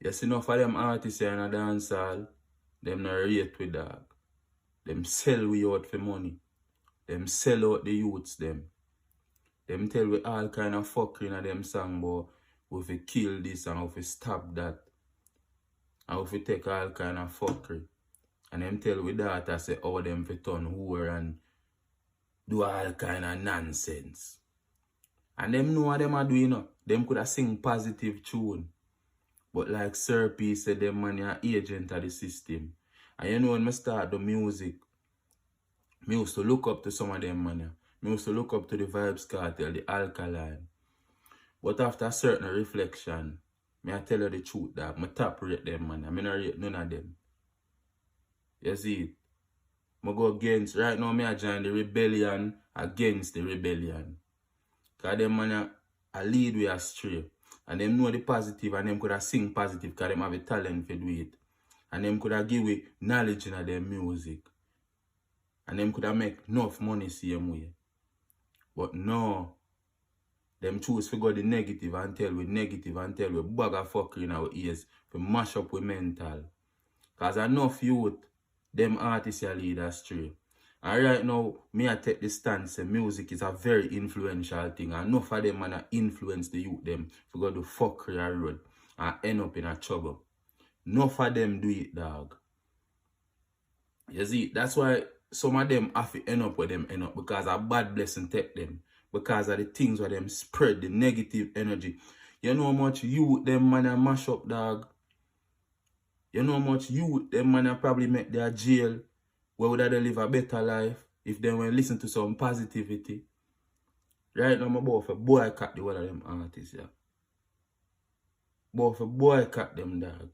You see enough of them artists here in a dancehall, them not rate with dog. Them sell we out for money. Them sell out the youths them. Them tell we all kind of fuckery in them song, but we fi kill this and we fi stop that. And we fi take all kind of fuckery. And them tell we that I say how them fi turn whore and do all kind of nonsense. And them know what them are doing, you know. Them could have sing positive tune. But like Sir P said, them man are agent of the system. And you know when I start the music, I used to look up to some of them man. I used to look up to the Vybz Kartel, the Alkaline. But after a certain reflection, I tell you the truth that I top rate them man. I not rate none of them. You see it? I go against, right now I join the rebellion against the rebellion. Because them man a lead we astray. And them know the positive and them could have sing positive because them have a talent for do it. And them could have give we knowledge in their music. And them could have make enough money same way. But no, them choose to go the negative and tell we bag of fuckery in our ears to mash up with mental. Because enough youth, them artists are lead astray. And right now, me I take the stance that music is a very influential thing. And enough of them man influence the youth them to go to fuckery road and end up in a trouble. Enough of them do it, dog. You see, that's why some of them have to end up where them end up because a bad blessing take them. Because of the things where them spread the negative energy. You know how much youth them man mash up, dog. You know how much youth them man probably make their jail. Where would they live a better life if they will listen to some positivity? Right now, I'm about to boycott the one of them artists, yeah. About to boycott them, dog.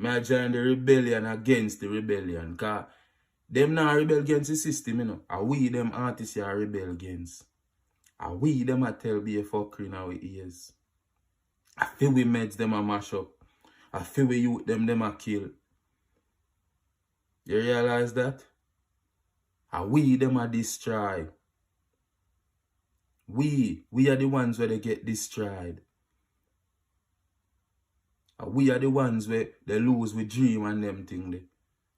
I join the rebellion against the rebellion. Because them not rebel against the system, you know. And we, them artists, are rebel against. And we, them a tell be a fuckery in our ears. I feel we meds them a mash up. I feel we youth them a kill. You realize that? And we them a destroy. We are the ones where they get destroyed. And we are the ones where they lose with dream and them thing.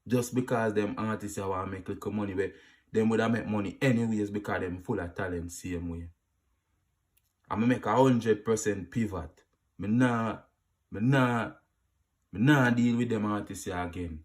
Just because them artists want to make little money, where them would have make money anyways because them full of talent same way. I'm make 100% pivot. Me nah deal with them artists again.